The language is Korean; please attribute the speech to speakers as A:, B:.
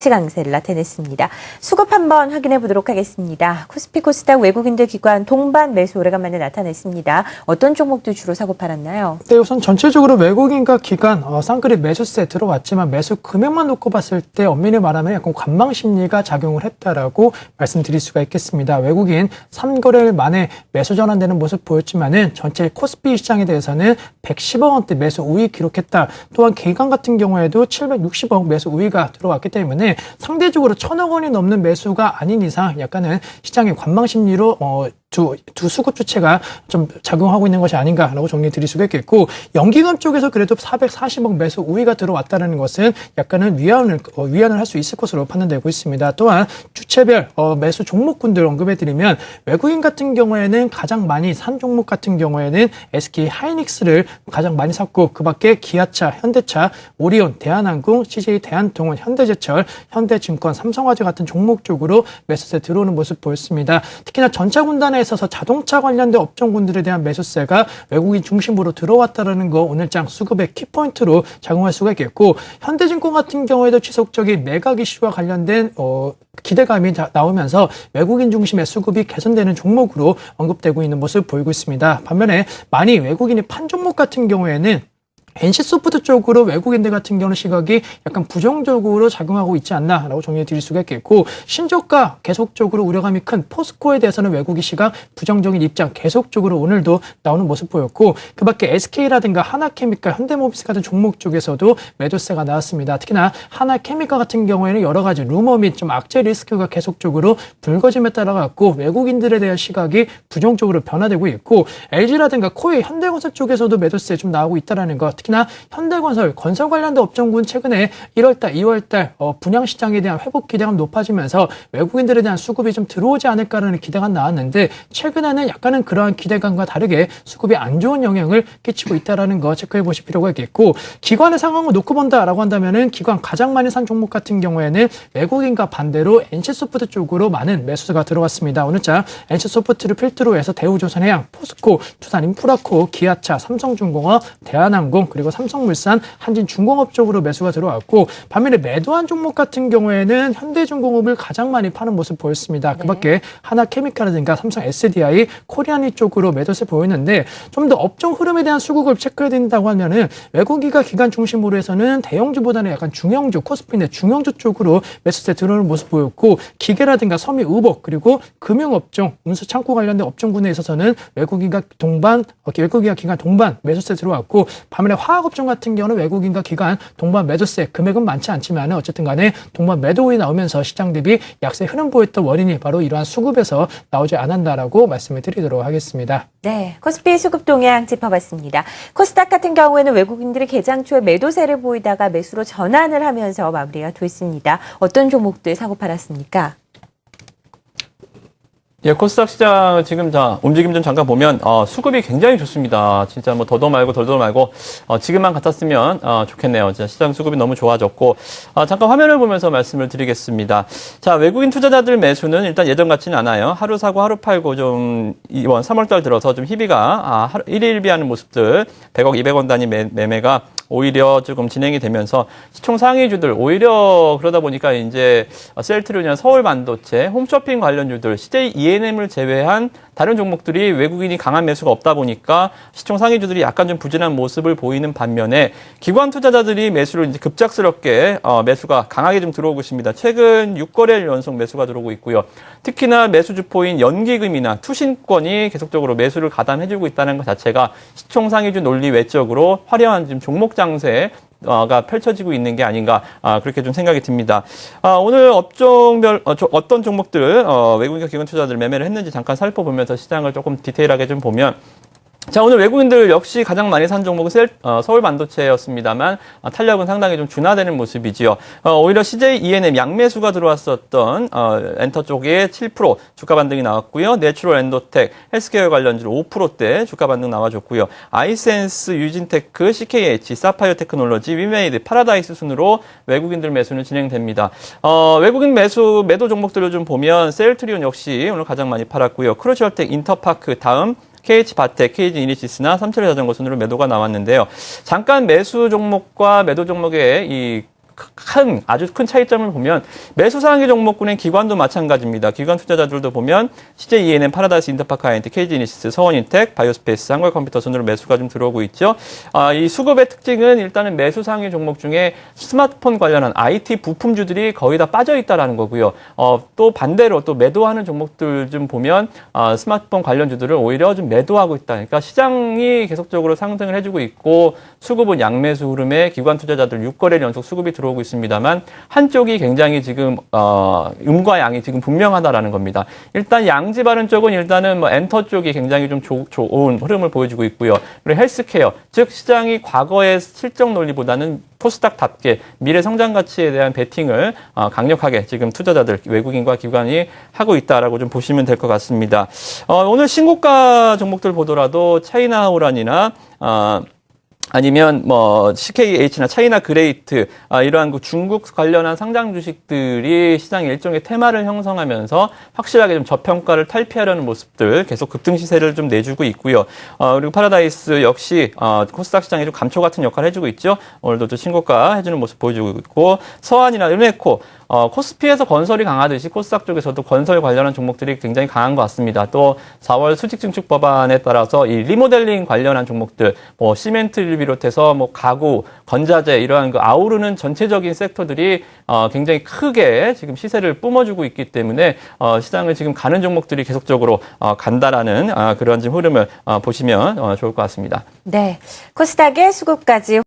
A: 강세를 나타냈습니다. 수급 한번 확인해 보도록 하겠습니다. 코스피 코스닥 외국인들 기관 동반 매수 오래간만에 나타냈습니다. 어떤 종목들 주로 사고 팔았나요?
B: 네, 우선 전체적으로 외국인과 기관 쌍끌이 매수세 들어왔지만 매수 금액만 놓고 봤을 때 엄밀히 말하면 약간 관망 심리가 작용을 했다라고 말씀드릴 수가 있겠습니다. 외국인 3거래일 만에 매수 전환되는 모습 보였지만은 전체 코스피 시장에 대해서는 110억 원대 매수 우위 기록했다. 또한 기관 같은 경우에도 760억 매수 우위가 들어왔기 때문에 상대적으로 1,000억 원이 넘는 매수가 아닌 이상 약간은 시장의 관망 심리로 두 수급 주체가 좀 작용하고 있는 것이 아닌가라고 정리해 드릴 수가 있겠고, 연기금 쪽에서 그래도 440억 매수 우위가 들어왔다는 것은 약간은 위안을 할 수 있을 것으로 판단되고 있습니다. 또한 주체별 매수 종목군들 언급해 드리면 외국인 같은 경우에는 가장 많이 산 종목 같은 경우에는 SK 하이닉스를 가장 많이 샀고, 그 밖에 기아차, 현대차, 오리온, 대한항공, CJ 대한통운, 현대제철, 현대증권, 삼성화재 같은 종목 쪽으로 매수세 들어오는 모습 보였습니다. 특히나 전차 군단에 있어서 자동차 관련된 업종군들에 대한 매수세가 외국인 중심으로 들어왔다는 거 오늘장 수급의 키포인트로 작용할 수가 있겠고, 현대증권 같은 경우에도 지속적인 매각 이슈와 관련된 기대감이 나오면서 외국인 중심의 수급이 개선되는 종목으로 언급되고 있는 모습 보이고 있습니다. 반면에 많이 외국인이 판 종목 같은 경우에는 NC소프트 쪽으로 외국인들 같은 경우는 시각이 약간 부정적으로 작용하고 있지 않나라고 정리해 드릴 수가 있겠고, 신저가 계속적으로 우려감이 큰 포스코에 대해서는 외국인 시각 부정적인 입장 계속적으로 오늘도 나오는 모습 보였고, 그 밖에 SK라든가 하나케미칼, 현대모비스 같은 종목 쪽에서도 매도세가 나왔습니다. 특히나 하나케미칼 같은 경우에는 여러 가지 루머 및 좀 악재 리스크가 계속적으로 불거짐에 따라 갖고 외국인들에 대한 시각이 부정적으로 변화되고 있고, LG라든가 코웨이, 현대건설 쪽에서도 매도세 좀 나오고 있다는 것. 특히나 현대건설, 건설 관련된 업종군 최근에 1월달, 2월달 분양 시장에 대한 회복 기대감 높아지면서 외국인들에 대한 수급이 좀 들어오지 않을까라는 기대가 나왔는데, 최근에는 약간은 그러한 기대감과 다르게 수급이 안 좋은 영향을 끼치고 있다는 거 체크해 보실 필요가 있겠고, 기관의 상황을 놓고 본다라고 한다면은 기관 가장 많이 산 종목 같은 경우에는 외국인과 반대로 NC소프트 쪽으로 많은 매수가 들어왔습니다. 오늘자 NC소프트를 필두로 해서 대우조선해양, 포스코, 두산인프라코, 기아차, 삼성중공업, 대한항공, 그리고 삼성물산, 한진중공업 쪽으로 매수가 들어왔고, 반면에 매도한 종목 같은 경우에는 현대중공업을 가장 많이 파는 모습 보였습니다. 그 밖에 하나케미칼이라든가 삼성 SDI, 코리아니 쪽으로 매도세 보였는데, 좀 더 업종 흐름에 대한 수급을 체크해야 된다고 하면은 외국인과 기관 중심으로 해서는 대형주보다는 약간 중형주, 코스피인데 중형주 쪽으로 매수세 들어오는 모습 보였고, 기계라든가 섬유 의복, 그리고 금융업종, 운수창고 관련된 업종군에 있어서는 외국인과 기관 동반 매수세 들어왔고, 반면에 화학업종 같은 경우는 외국인과 기관 동반 매도세 금액은 많지 않지만 어쨌든 간에 동반 매도이 나오면서 시장 대비 약세 흐름 보였던 원인이 바로 이러한 수급에서 나오지 않았다라고 말씀을 드리도록 하겠습니다.
A: 네, 코스피 수급 동향 짚어봤습니다. 코스닥 같은 경우에는 외국인들이 개장 초에 매도세를 보이다가 매수로 전환을 하면서 마무리가 됐습니다. 어떤 종목들 사고 팔았습니까?
C: 예, 코스닥 시장 지금 움직임 좀 잠깐 보면 수급이 굉장히 좋습니다. 진짜 뭐 더도 말고 덜도 말고 지금만 같았으면 좋겠네요. 진짜 시장 수급이 너무 좋아졌고, 잠깐 화면을 보면서 말씀을 드리겠습니다. 자, 외국인 투자자들 매수는 일단 예전 같지는 않아요. 하루 사고 하루 팔고 좀 이번 3월달 들어서 좀 희비가 일일비하는 모습들, 100억, 200원 단위 매매가 오히려 조금 진행이 되면서 시총 상위주들 오히려 그러다 보니까 이제 셀트리온이나 서울반도체, 홈쇼핑 관련주들, CJ ENM을 제외한 다른 종목들이 외국인이 강한 매수가 없다 보니까 시총 상위주들이 약간 좀 부진한 모습을 보이는 반면에 기관 투자자들이 매수를 이제 급작스럽게 매수가 강하게 좀 들어오고 있습니다. 최근 6거래일 연속 매수가 들어오고 있고요. 특히나 매수 주포인 연기금이나 투신권이 계속적으로 매수를 가담해주고 있다는 것 자체가 시총 상위주 논리 외적으로 화려한 지금 종목 장세가 펼쳐지고 있는 게 아닌가, 그렇게 좀 생각이 듭니다. 오늘 업종별 어떤 종목들 외국인과 기관 투자자들 매매를 했는지 잠깐 살펴보면서 시장을 조금 디테일하게 좀 보면, 자, 오늘 외국인들 역시 가장 많이 산 종목은 서울 반도체였습니다만 탄력은 상당히 좀 둔화되는 모습이지요. 오히려 CJ ENM 양매수가 들어왔었던 엔터 쪽에 7% 주가 반등이 나왔고요. 내추럴 엔도텍, 헬스케어 관련주로 5%대 주가 반등 나와줬고요. 아이센스, 유진테크, CKH, 사파이어 테크놀로지, 위메이드, 파라다이스 순으로 외국인들 매수는 진행됩니다. 외국인 매도 종목들을 좀 보면 셀트리온 역시 오늘 가장 많이 팔았고요. 크루시얼텍, 인터파크, 다음 KH바텍, KG이니시스나 삼철의 자전거 순으로 매도가 나왔는데요. 잠깐 매수 종목과 매도 종목의 이 아주 큰 차이점을 보면 매수 상위 종목군의 기관도 마찬가지입니다. 기관 투자자들도 보면 CJ ENM, 파라다이스 인터파크 INT, KG이니시스, 서원인텍, 바이오스페이스, 한국컴퓨터 순으로 매수가 좀 들어오고 있죠. 이 수급의 특징은 일단은 매수 상위 종목 중에 스마트폰 관련한 IT 부품주들이 거의 다 빠져 있다라는 거고요. 또 반대로 또 매도하는 종목들 좀 보면 스마트폰 관련주들을 오히려 좀 매도하고 있다. 그러니까 시장이 계속적으로 상승을 해주고 있고 수급은 양매수 흐름에 기관 투자자들 6거래일 연속 수급이 들어오고 있습니다만 한쪽이 굉장히 지금 음과 양이 지금 분명하다라는 겁니다. 일단 양지 바른 쪽은 일단은 뭐 엔터 쪽이 굉장히 좀 좋은 흐름을 보여주고 있고요. 그리고 헬스케어, 즉 시장이 과거의 실적 논리보다는 코스닥답게 미래 성장 가치에 대한 베팅을 강력하게 지금 투자자들, 외국인과 기관이 하고 있다라고 좀 보시면 될 것 같습니다. 오늘 신고가 종목들 보더라도 차이나우란이나 아니면 뭐 CKH나 차이나 그레이트 이러한 그 중국 관련한 상장 주식들이 시장의 일종의 테마를 형성하면서 확실하게 좀 저평가를 탈피하려는 모습들 계속 급등 시세를 좀 내주고 있고요. 그리고 파라다이스 역시 코스닥 시장에 좀 감초 같은 역할을 해주고 있죠. 오늘도 좀 신고가 해주는 모습 보여주고 있고 서한이나 은행코 코스피에서 건설이 강하듯이 코스닥 쪽에서도 건설 관련한 종목들이 굉장히 강한 것 같습니다. 또 4월 수직 증축 법안에 따라서 이 리모델링 관련한 종목들, 뭐 시멘트를 비롯해서 뭐 가구, 건자재 이러한 그 아우르는 전체적인 섹터들이 굉장히 크게 지금 시세를 뿜어주고 있기 때문에 시장을 지금 가는 종목들이 계속적으로 간다라는 그런 지금 흐름을 보시면 좋을 것 같습니다.
A: 네, 코스닥의 수급까지